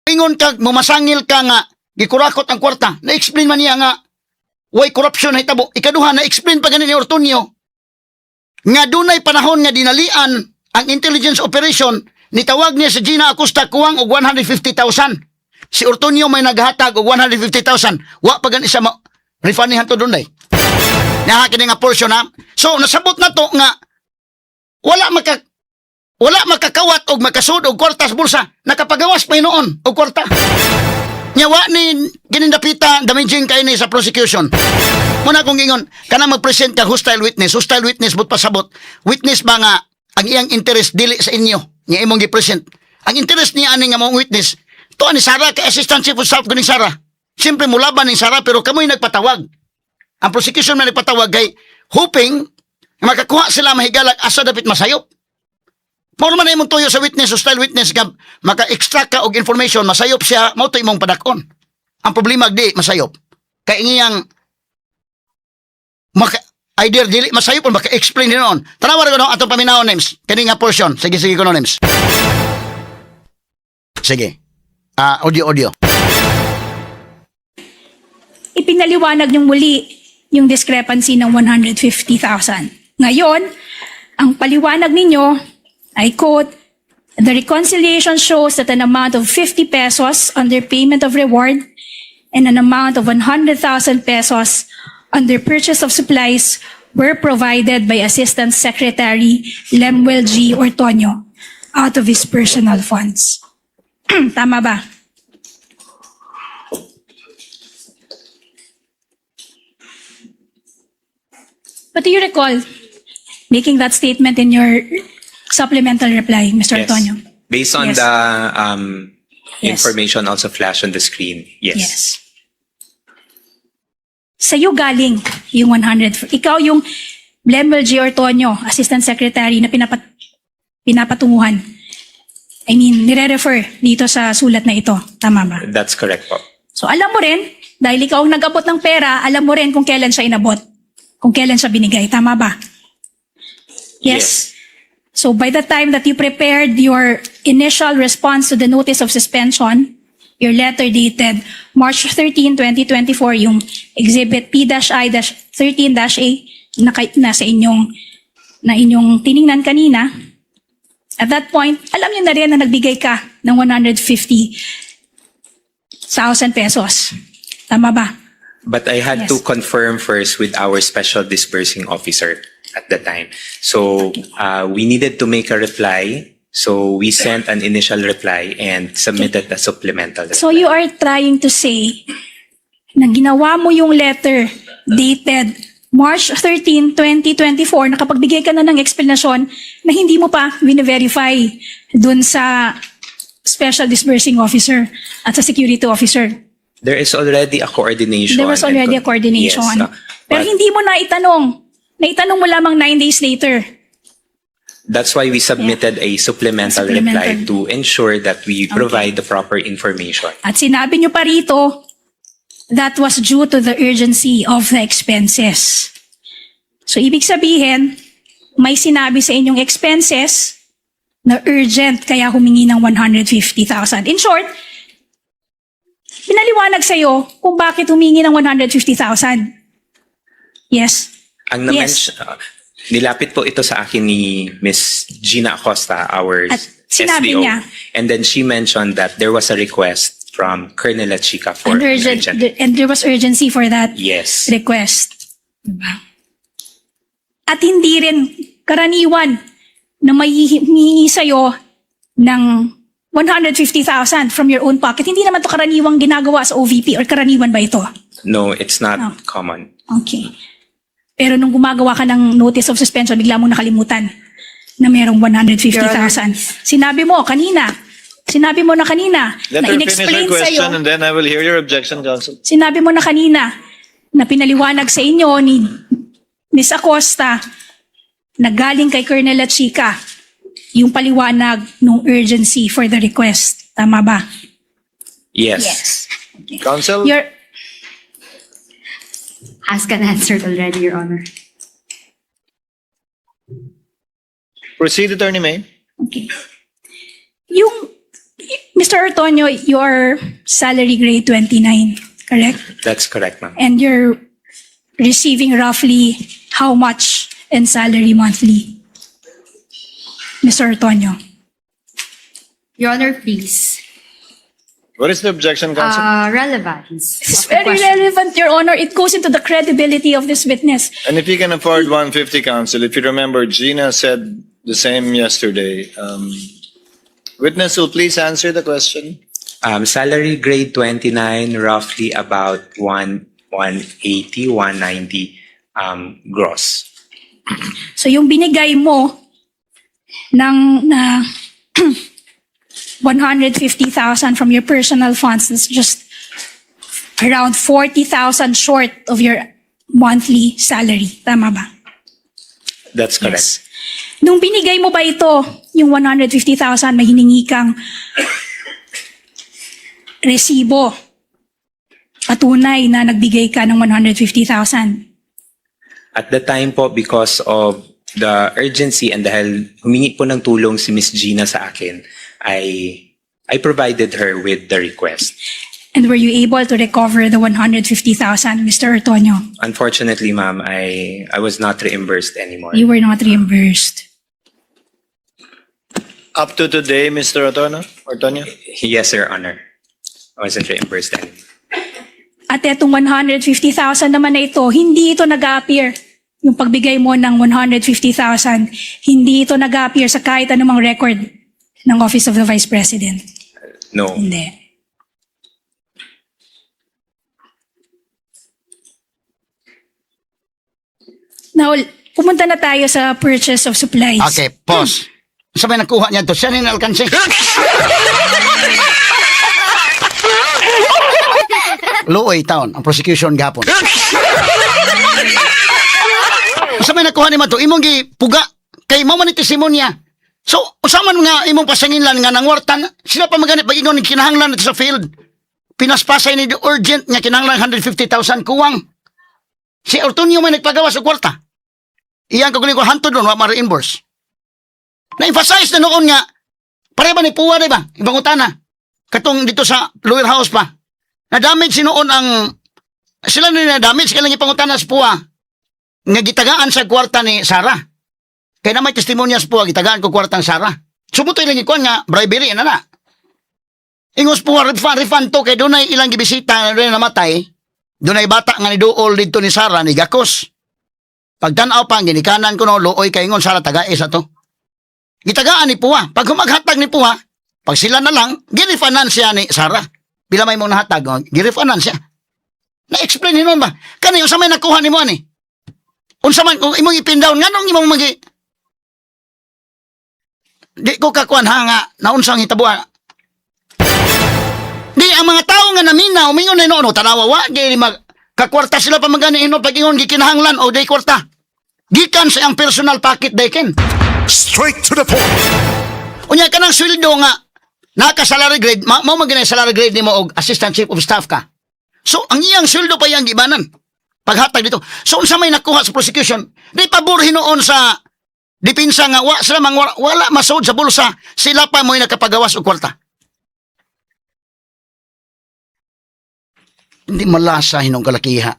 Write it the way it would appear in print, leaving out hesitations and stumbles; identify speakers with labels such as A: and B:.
A: ingon kag mumasangil ka nga gikurakot ang kwarta, na-explain man niya nga way corruption na hitabo. Ikaduha, na-explain pa ganin ni Ortonio nga dunay panahon nga dinalian ang intelligence operation, nitawag niya si Gina Acosta kuwang og 150,000. Si Ortonio may naghatag og 150,000. Wa pa gani siya refunihan to dunay. Naha kini nga portion ha. So nasabot na to nga wala makakawat og makasud og kwartas bulsa. Nakapagawas pa noon og kwarta. Nyawa ni ginindapita damaging kay ni sa prosecution. Muna kong ingon, kana mag-present ka hostile witness but pasabot. Witness ba nga ang iyang interest dili sa inyo nga imong gi-present. Ang interest niya ani nga mong witness to ni Sara kay assistant chief of staff kuning Sara. Siyempre mulaban ni Sara pero kamoy nagpatawag. Ang prosecution man nagpatawag kay hoping makakuha sila mahigalag asa dapit masayop. Mao man imong tuyo sa witness, hostile witness nga maka-extract ka og information, masayop siya, mao to imong padakon. Ang problema di masayop. Kay ngiyang either dili masayop o maka-explain din noon. Tanawa ra ko atong paminaw names. Kani nga portion. Sige ko no names. Sige. Audio.
B: Ipinaliwanag niyong muli yung discrepancy ng 150,000. Ngayon, ang paliwanag ninyo, I quote, "The reconciliation shows that an amount of 50 pesos under payment of reward and an amount of 100,000 pesos under purchase of supplies were provided by Assistant Secretary Lemuel G. Ortonio out of his personal funds." Tama ba? But do you recall making that statement in your supplemental reply, Mr.
C: Yes.
B: Ortonio?
C: Based on
B: Yes.
C: the
B: Yes.
C: information also flashed on the screen, yes.
B: Sa'yo galing yung 100. Ikaw yung Lemuel G. Ortonio, Assistant Secretary na pinapatunguhan. I mean, nire-refer dito sa sulat na ito. Tama ba?
C: That's correct po.
B: So alam mo rin, dahil ikaw ang nag-abot ng pera, alam mo rin kung kailan siya inabot. Kung kailan siya binigay. Tama ba? Yes. So by the time that you prepared your initial response to the notice of suspension, your letter dated March 13, 2024, yung Exhibit P-I-13-A na sa inyong tiningnan kanina, at that point, alam niyo na rin na nagbigay ka ng 150,000 pesos. Tama ba?
C: But I had
B: Yes.
C: to confirm first with our special disbursing officer at the time. So we needed to make a reply. So we sent an initial reply and submitted a supplemental reply.
B: So you are trying to say na ginawa mo yung letter dated March 13, 2024, nakapagbigay ka na ng explanation na hindi mo pa verify dun sa special disbursing officer at sa security officer.
C: There is already a coordination.
B: There was already a coordination.
C: Yes,
B: Pero
C: but
B: hindi mo naitanong. Naitanong mo lamang 9 days later.
C: that's why we submitted a supplemental reply to ensure that we provide the proper information.
B: At sinabi nyo pa rito, that was due to the urgency of the expenses. So, ibig sabihin, may sinabi sa inyong expenses na urgent kaya humingi ng 150,000. In short, pinaliwanag sa'yo kung bakit humingi ng 150,000. Yes?
C: Ang
B: Yes.
C: nilapit po ito sa akin ni Miss Gina Acosta, our
B: At sinabi
C: SDO.
B: niya,
C: And then she mentioned that there was a request from Colonel Chica for
B: and, and there was urgency for that
C: Yes.
B: request. Diba? At hindi rin karaniwan na may hihingi sa'yo ng 150,000 from your own pocket. Hindi naman to karaniwang ginagawa sa OVP, or karaniwan ba ito?
C: No, it's not
B: No.
C: common.
B: Okay. Pero nung gumagawa ka ng notice of suspension, bigla mo nakalimutan na merong 150,000. Sinabi mo na kanina,
D: Let
B: na
D: her finish her
B: in-explain
D: question
B: sa'yo,
D: and then I will hear your objection, Counsel.
B: sinabi mo na kanina na pinaliwanag sa inyo ni Ms. Acosta na galing kay Colonel Chica yung paliwanag ng urgency for the request. Tama ba?
C: Yes.
B: Okay.
D: Counsel,
B: Your,
E: Asked and answered already, Your Honor.
D: proceed, Attorney May.
B: okay. Yung Mr. Ortonio, your salary grade 29, correct?
C: That's correct, ma'am.
B: And you're receiving roughly how much in salary monthly? Mr. Ortonio.
E: Your Honor, please.
D: What is the objection, Counsel?
E: Relevance.
B: This is
E: of the
B: very
E: question.
B: relevant, Your Honor. It goes into the credibility of this witness.
D: And if you can afford 150, Counsel, if you remember, Gina said the same yesterday. Witness will please answer the question.
C: Salary grade 29, roughly about 180, 190 gross.
B: So yung binigay mo ng na 150,000 from your personal funds, that's just around 40,000 short of your monthly salary. Tama ba?
C: That's correct.
B: Yes. Nung binigay mo ba ito, yung 150,000, may hiningi kang resibo, patunay na nagbigay ka ng 150,000.
C: At the time po, because of the urgency and dahil humingi po ng tulong si Miss Gina sa akin, I provided her with the request.
B: And were you able to recover the 150,000, Mr. Ortonio?
C: Unfortunately, ma'am, I was not reimbursed anymore.
B: You were not reimbursed.
D: Up to today, Mr. Ortonio?
C: Yes, Your Honor. I wasn't reimbursed anymore.
B: At etong 150,000 naman na ito, hindi ito nag-appear. Yung pagbigay mo ng 150,000, hindi ito nag-appear sa kahit anumang record ng Office of the Vice President.
C: No.
B: Hindi. Now, pumunta na tayo sa purchase of supplies.
A: Okay, pause. Sa may nakuha niya to, siya rin alkansi. Luoy taon, ang prosecution gapon. Sa may nakuha ni to, imong gipuga, kay mo man tesimonya. So, usaman nga imong pasanginlan nga nangwartan, sila pa maganit pag-ingon ng kinahanglan nito sa field. Pinaspasay ni the urgent nga kinahanglan 150,000 kuwang. Si Ortonio man nagpagawa sa kwarta. Iyang kaguling ko hantod doon, wa ma-reimburse. Na-emphasize na noon nga, pare ba ni Puwa, diba? Ibang utana. Katong dito sa lower house pa. Na-damage noon ang, sila na na-damage, kailang ipangutana sa Puwa. Nga gitagaan sa kwarta ni Sarah. Kaya na may testimonya sa Puwa, gitagaan ko kwarta ng Sarah. Sumutoy lang ikuan nga, bribery, na. Ingos Puwa, refund to, kaya doon ay ilang gibisita, doon ay namatay. Doon ay bata nga ni Dool dito ni Sarah, ni Gakos. Pagtanaw pa, ginikanan ko no, looy kay ngon Sarah, taga-is ato. Gitagaan ni Puwa. Pag humaghatag ni Puwa, pag sila na lang, girifanan siya ni Sarah. Bila may mong nahatag, girifanan siya. Na-explain hinon ba? Kani, unsa may nakuha ni mo ani? Unsa man, kung imong ipindown, nga nung imong magi... Di ko kakuan ha nga, naunsang hitabuan. Di, ang mga tao nga namina, umingon na ino, tanawawa, di kakwarta sila pa magani ino, pag ingon, gikinahanglan, o day kwarta. Gikan sa ang personal pocket, dayken.
F: Straight to the point.
A: Unya ka ng sweldo nga, naka-salary grade, mo magana salary grade ni mo og assistant chief of staff ka. So, ang iyang sweldo pa iyang gibanan. Paghatag dito. So, unsa may nakuha sa prosecution, di pabor hinoon sa depensa nga, wala masod sa bulsa, sila pa mo'y nakapagawas og kwarta. Hindi malasa hinong kalakiha.